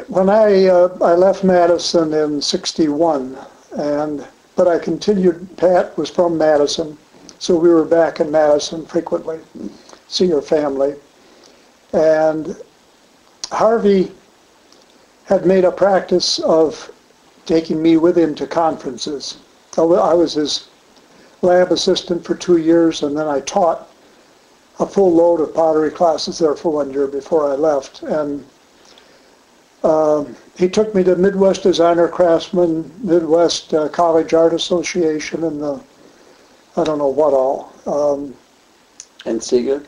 when I left Madison in '61, but I continued. Pat was from Madison, so we were back in Madison frequently, see her family, and Harvey had made a practice of taking me with him to conferences. I was his lab assistant for 2 years, and then I taught a full load of pottery classes there for 1 year before I left. And he took me to Midwest Designer Craftsman, Midwest College Art Association, and I don't know what all. NCEGA?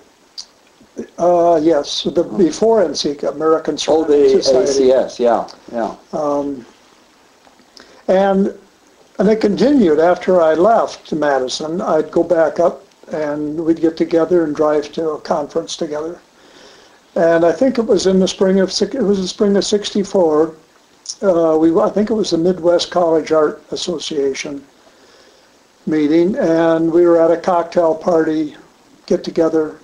Yes, before NCEGA, American Ceramic Society. ACS, yeah. And it continued after I left Madison. I'd go back up and we'd get together and drive to a conference together. And I think it was in the spring of '64. I think it was the Midwest College Art Association meeting, and we were at a cocktail party, get together,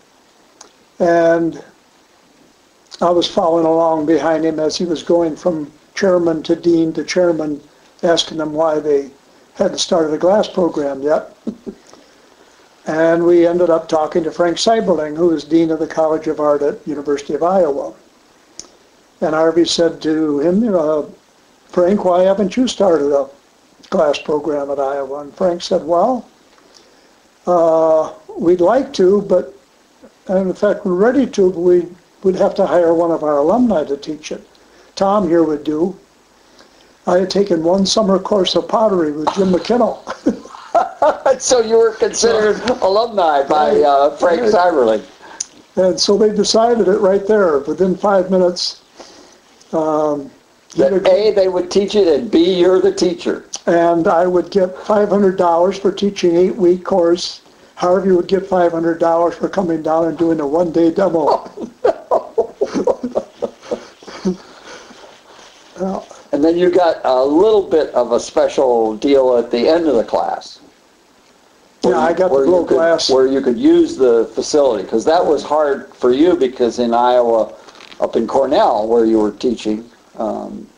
and I was following along behind him as he was going from chairman to dean to chairman, asking them why they hadn't started a glass program yet. And we ended up talking to Frank Seiberling, who is dean of the College of Art at University of Iowa. And Harvey said to him, Frank, why haven't you started a glass program at Iowa? And Frank said, well, we'd like to, and in fact we're ready to, but we'd have to hire one of our alumni to teach it. Tom here would do. I had taken one summer course of pottery with Jim McKinnell. So you were considered alumni by Frank Seiberling. And so they decided it right there. Within 5 minutes. That A, they would teach it, and B, you're the teacher. And I would get $500 for teaching an 8-week course. Harvey would get $500 for coming down and doing a 1-day demo. Oh, no. And then you got a little bit of a special deal at the end of the class. Yeah, I got the blow glass. Where you could use the facility, because that was hard for you, because in Iowa, up in Cornell, where you were teaching,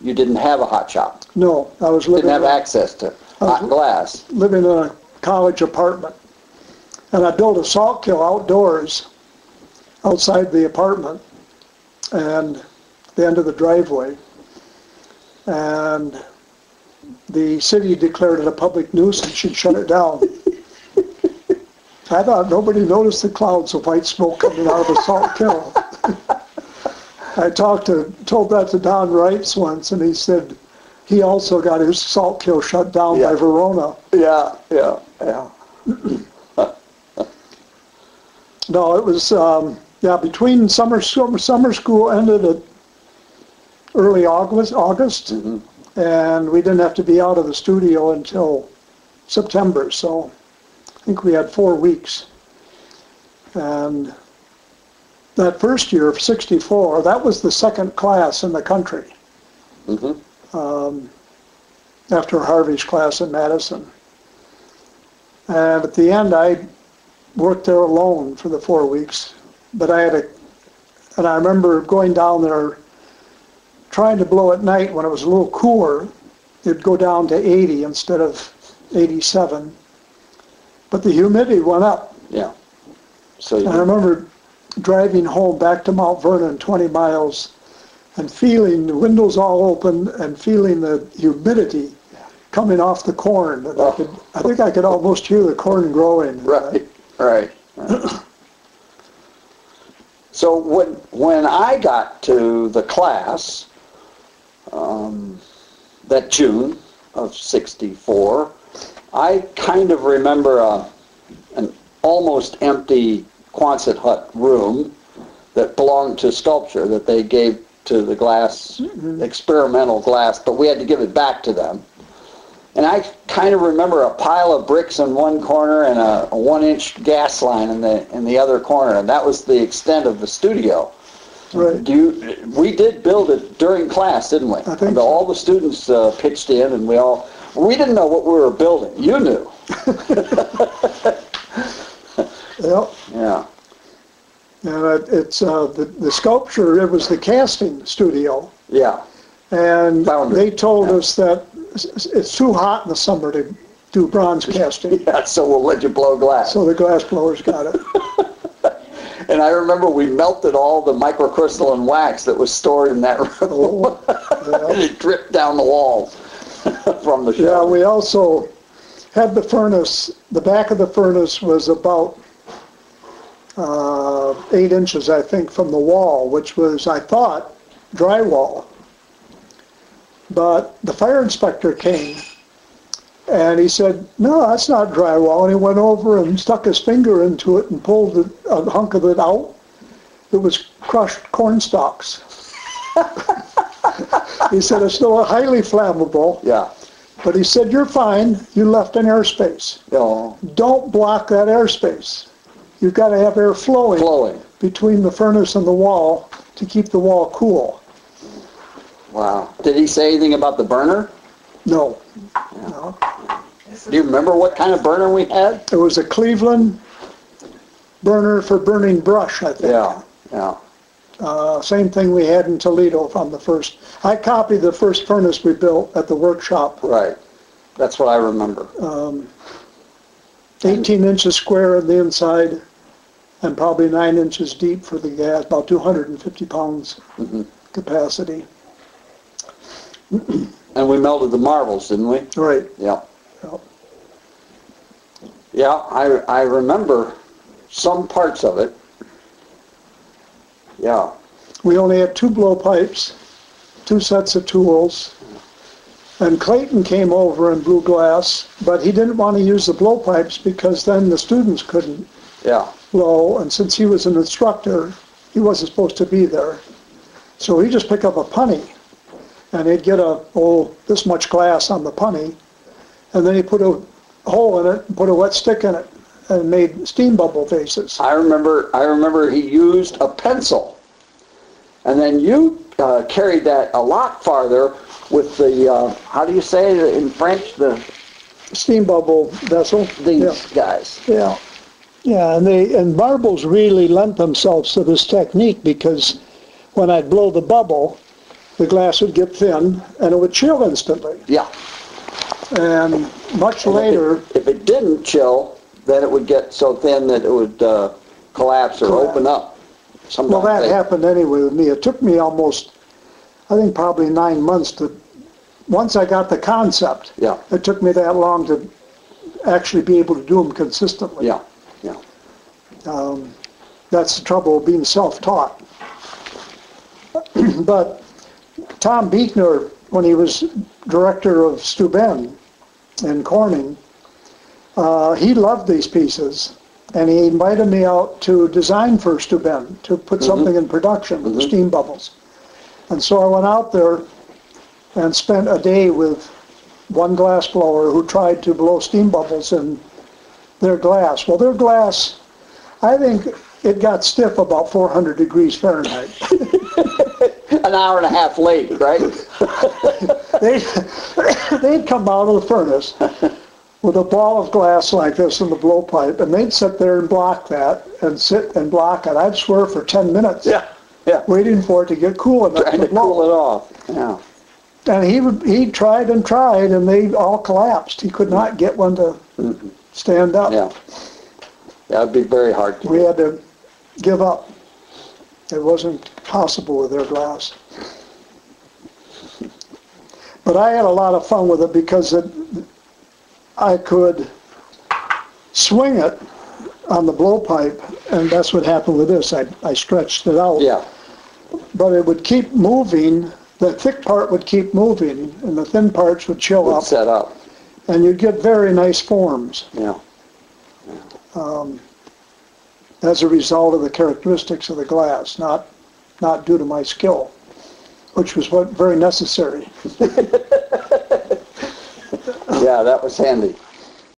you didn't have a hot shop. No, I was living. Didn't have access to hot glass. Living in a college apartment, and I built a salt kiln outdoors, outside the apartment, and the end of the driveway. And the city declared it a public nuisance and shut it down. I thought nobody noticed the clouds of white smoke coming out of the salt kiln. I told that to Don Wrights once, and he said he also got his salt kiln shut down by Verona. Yeah. No, it was, between summer school ended at early August, and we didn't have to be out of the studio until September, so I think we had 4 weeks. And that first year of '64, that was the second class in the country, after Harvey's class in Madison. And at the end, I worked there alone for the 4 weeks, but and I remember going down there trying to blow at night when it was a little cooler. It'd go down to 80 instead of 87. But the humidity went up. Yeah. So I remember driving home back to Mount Vernon, 20 miles, and feeling the windows all open and feeling the humidity coming off the corn. And I think I could almost hear the corn growing. Right. So when I got to the class, that June of '64, I kind of remember an almost empty Quonset hut room that belonged to sculpture that they gave to the glass, experimental glass, but we had to give it back to them. And I kind of remember a pile of bricks in one corner and a 1-inch gas line in the other corner, and that was the extent of the studio. Right. We did build it during class, didn't we? I think so. All the students pitched in, and we didn't know what we were building. You knew. Yep. Yeah. And it's the sculpture. It was the casting studio. Yeah. And Foundry. they told Yeah. us that it's too hot in the summer to do bronze casting. Yeah, so we'll let you blow glass. So the glass blowers got it. And I remember we melted all the microcrystalline wax that was stored in that room. Oh, And yeah. it dripped down the walls from the Yeah, show. we also had the furnace, the back of the furnace was about 8 inches, I think, from the wall, which was, I thought, drywall. But the fire inspector came and he said, no, that's not drywall. And he went over and stuck his finger into it and pulled a hunk of it out. It was crushed corn stalks. He said, it's still highly flammable. Yeah. But he said, you're fine. You left an airspace. Oh, Don't block that airspace. You've got to have air flowing between the furnace and the wall to keep the wall cool. Wow. Did he say anything about the burner? No. No. Do you remember what kind of burner we had? It was a Cleveland burner for burning brush, I think. Yeah, yeah. Same thing we had in Toledo from the first. I copied the first furnace we built at the workshop. Right. That's what I remember. 18 inches square on the inside and probably 9 inches deep for the gas, about 250 pounds capacity. And we melted the marbles, didn't we? Right. Yeah. Yep. Yeah, I remember some parts of it. Yeah. We only had 2 blowpipes, 2 sets of tools, and Clayton came over and blew glass, but he didn't want to use the blowpipes because then the students couldn't Yeah. blow, and since he was an instructor, he wasn't supposed to be there. So he just picked up a punny, and he'd get this much glass on the punny, and then he put a hole in it and put a wet stick in it and made steam bubble faces. I remember he used a pencil. And then you carried that a lot farther with the, how do you say it in French? Steam bubble vessel. These guys. Yeah. Yeah, and marbles really lent themselves to this technique because when I'd blow the bubble, the glass would get thin and it would chill instantly. Yeah. And much And later, if it didn't chill, then it would get so thin that it would collapse or Collapse. open up. well, Sometimes that they- happened anyway with me. It took me almost, I think probably 9 months once I got the concept, Yeah. it took me that long to actually be able to do them consistently. Yeah. Yeah. That's the trouble of being self-taught. But Tom Buechner, when he was director of Steuben in Corning, he loved these pieces, and he invited me out to design for Steuben, to put something in production with the steam bubbles. And so I went out there and spent a day with one glass blower who tried to blow steam bubbles in their glass. Well, their glass, I think it got stiff about 400 degrees Fahrenheit. An hour and a half late, right? They'd come out of the furnace with a ball of glass like this in the blowpipe, and they'd sit there and block that, and sit and block it. I'd swear for 10 minutes, Yeah. Yeah. waiting for it to get cool enough Trying to to cool blow. it off. Yeah. And he tried and tried, and they all collapsed. He could not get one to stand up. Yeah. That would be very hard to We do. had to give up. It wasn't possible with their glass. But I had a lot of fun with it because I could swing it on the blowpipe, and that's what happened with this. I stretched it out. Yeah. But it would keep moving. The thick part would keep moving, and the thin parts would chill Would up, set up. and you'd get very nice forms Yeah. as a result of the characteristics of the glass, not due to my skill, which was very necessary. Yeah, that was handy.